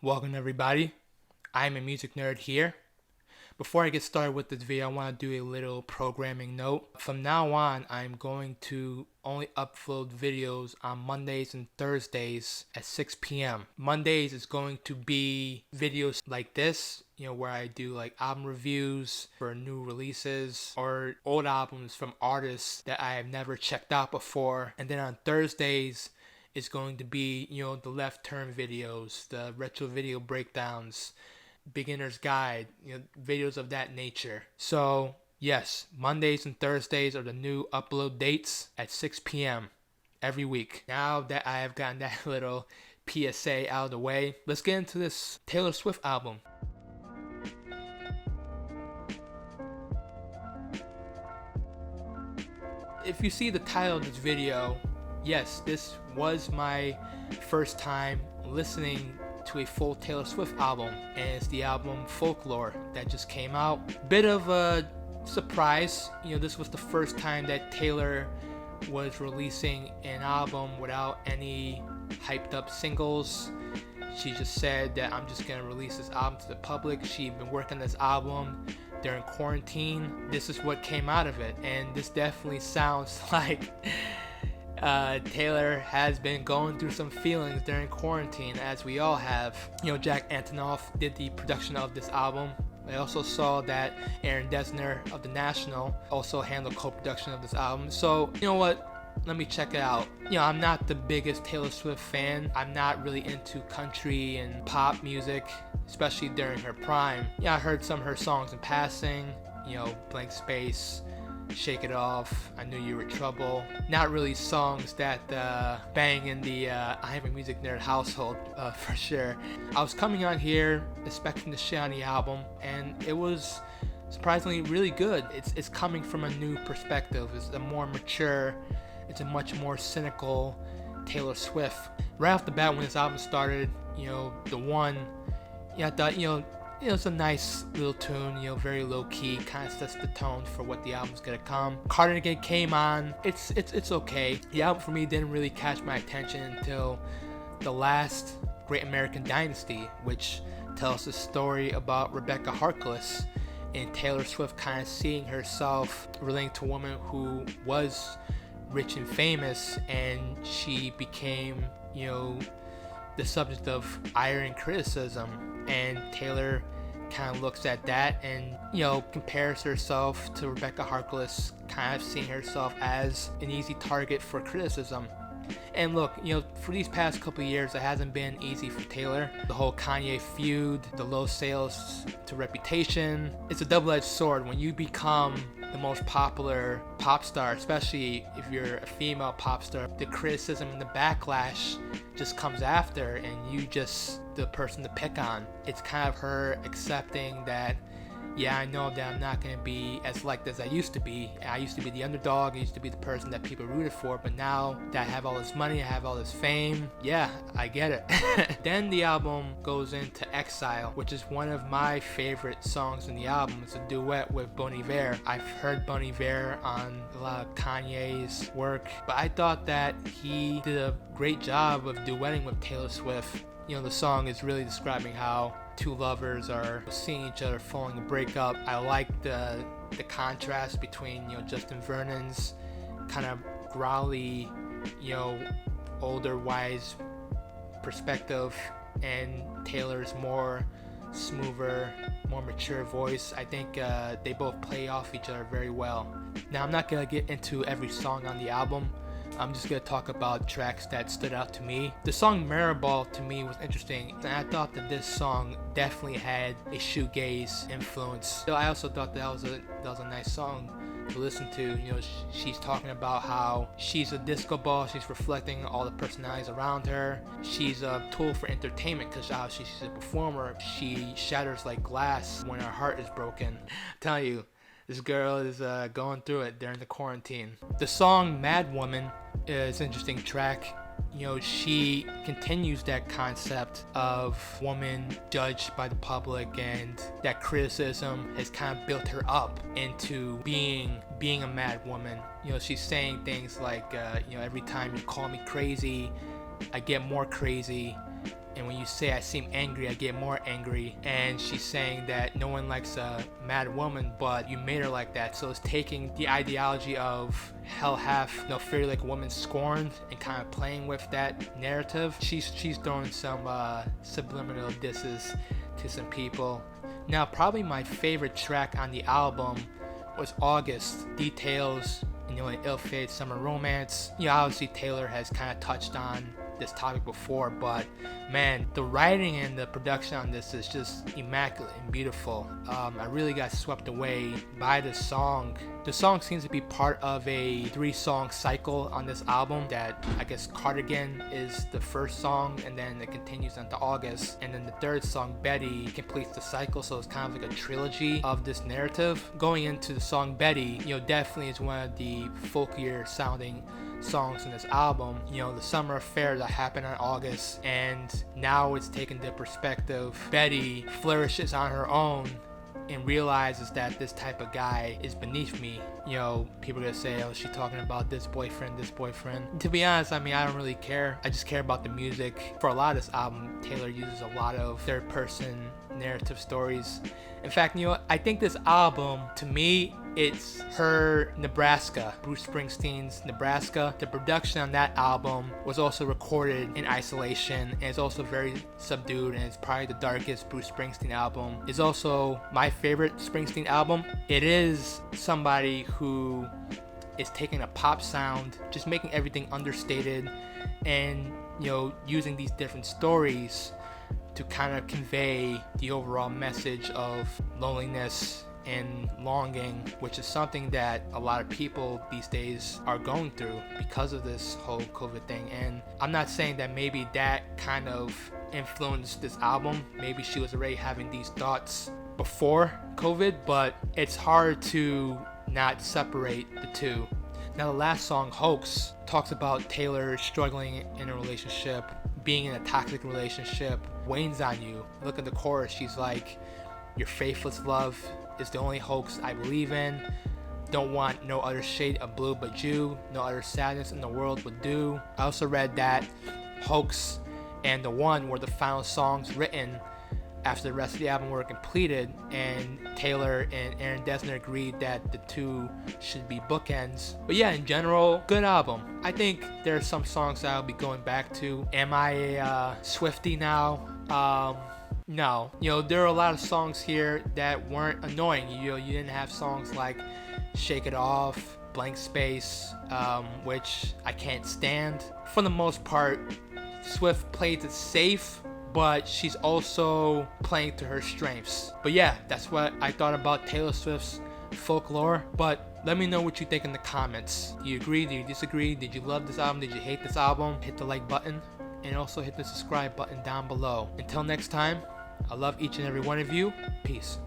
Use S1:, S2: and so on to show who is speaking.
S1: Welcome everybody, I'm a music nerd here. Before I get started with this video, I want to do a little programming note. From now on, I'm going to only upload videos on Mondays and Thursdays at 6 p.m. Mondays is going to be videos like this, where I do like album reviews for new releases or old albums from artists that I have never checked out before. And then on Thursdays, is going to be, the left turn videos, the retro video breakdowns, beginner's guide, videos of that nature. So yes, Mondays and Thursdays are the new upload dates at 6 p.m. every week. Now that I have gotten that little PSA out of the way, let's get into this Taylor Swift album. If you see the title of this video, yes, this was my first time listening to a full Taylor Swift album, and it's the album Folklore that just came out. Bit of a surprise, this was the first time that Taylor was releasing an album without any hyped up singles. She just said that I'm just gonna release this album to the public. She'd been working on this album during quarantine. This is what came out of it, and this definitely sounds like Taylor has been going through some feelings during quarantine, as we all have. Jack Antonoff did the production of this album. I also saw that Aaron Dessner of The National also handled co-production of this album. So, you know what? Let me check it out. I'm not the biggest Taylor Swift fan. I'm not really into country and pop music, especially during her prime. I heard some of her songs in passing, Blank Space, Shake It Off, I Knew You Were Trouble. Not really songs that bang in the IAmAMusicNerd household, for sure. I was coming on here expecting to shit on the album, and it was surprisingly really good. It's coming from a new perspective. It's a more mature, it's a much more cynical Taylor Swift. Right off the bat when this album started, the one, I thought, it's a nice little tune, very low key, kind of sets the tone for what the album's gonna come. Cardigan came on, it's okay. The album for me didn't really catch my attention until the last Great American Dynasty, which tells the story about Rebecca Harkless and Taylor Swift kind of seeing herself relating to a woman who was rich and famous, and she became, the subject of ire and criticism. And Taylor kind of looks at that and, compares herself to Rebecca Harkless, kind of seeing herself as an easy target for criticism. And look, for these past couple of years, it hasn't been easy for Taylor. The whole Kanye feud, the low sales to reputation. It's a double-edged sword. When you become the most popular pop star, especially if you're a female pop star, the criticism and the backlash just comes after, and you just the person to pick on. It's kind of her accepting that, I know that I'm not going to be as liked as I used to be. I used to be the underdog. I used to be the person that people rooted for. But now that I have all this money, I have all this fame, I get it. Then the album goes into Exile, which is one of my favorite songs in the album. It's a duet with Bon Iver. I've heard Bon Iver on a lot of Kanye's work, but I thought that he did a great job of duetting with Taylor Swift. The song is really describing how two lovers are seeing each other following a breakup. I like the contrast between, Justin Vernon's kind of growly, older, wise perspective, and Taylor's more smoother, more mature voice. I think they both play off each other very well. Now, I'm not going to get into every song on the album. I'm just going to talk about tracks that stood out to me. The song Maribel to me was interesting, and I thought that this song definitely had a shoegaze influence. So I also thought that was a nice song to listen to. She's talking about how she's a disco ball, she's reflecting all the personalities around her. She's a tool for entertainment because she's a performer. She shatters like glass when her heart is broken. I'm telling you, this girl is going through it during the quarantine. The song Mad Woman is an interesting track. She continues that concept of woman judged by the public, and that criticism has kind of built her up into being a mad woman. She's saying things like, every time you call me crazy, I get more crazy. And when you say I seem angry, I get more angry. And she's saying that no one likes a mad woman, but you made her like that. So it's taking the ideology of hell hath no fear like a woman scorned and kind of playing with that narrative. She's throwing some subliminal disses to some people. Now, probably my favorite track on the album was August. Details, an ill-fated summer romance. Obviously Taylor has kind of touched on this topic before, but man, the writing and the production on this is just immaculate and beautiful. I really got swept away by this song. The song seems to be part of a 3-song cycle on this album that I guess Cardigan is the first song, and then it continues into August, and then the 3rd song, Betty, completes the cycle. So it's kind of like a trilogy of this narrative. Going into the song Betty, definitely is one of the folkier sounding songs in this album. The summer affair that happened in August, and now it's taken the perspective. Betty flourishes on her own and realizes that this type of guy is beneath me. People are gonna say, oh, she's talking about this boyfriend. To be honest, I don't really care. I just care about the music. For a lot of this album, Taylor uses a lot of third-person narrative stories. In fact, I think this album, to me, it's her Nebraska, Bruce Springsteen's Nebraska. The production on that album was also recorded in isolation, and it's also very subdued, and it's probably the darkest Bruce Springsteen album. It's also my favorite Springsteen album. It is somebody who is taking a pop sound, just making everything understated, and using these different stories to kind of convey the overall message of loneliness and longing, which is something that a lot of people these days are going through because of this whole COVID thing. And I'm not saying that maybe that kind of influenced this album. Maybe she was already having these thoughts before COVID, but it's hard to not separate the two. Now, the last song, Hoax, talks about Taylor struggling in a relationship, being in a toxic relationship, wanes on you. Look at the chorus, she's like, your faithless love is the only hoax I believe in. Don't want no other shade of blue but you. No other sadness in the world would do. I also read that Hoax and The One were the final songs written after the rest of the album were completed, and Taylor and Aaron Dessner agreed that the two should be bookends. But yeah, in general, good album. I think there are some songs that I'll be going back to. Am I a Swiftie now? No. There are a lot of songs here that weren't annoying. You didn't have songs like Shake It Off, Blank Space, which I can't stand. For the most part, Swift plays it safe, but she's also playing to her strengths. But yeah, that's what I thought about Taylor Swift's Folklore. But let me know what you think in the comments. Do you agree? Do you disagree? Did you love this album? Did you hate this album? Hit the like button and also hit the subscribe button down below. Until next time, I love each and every one of you. Peace.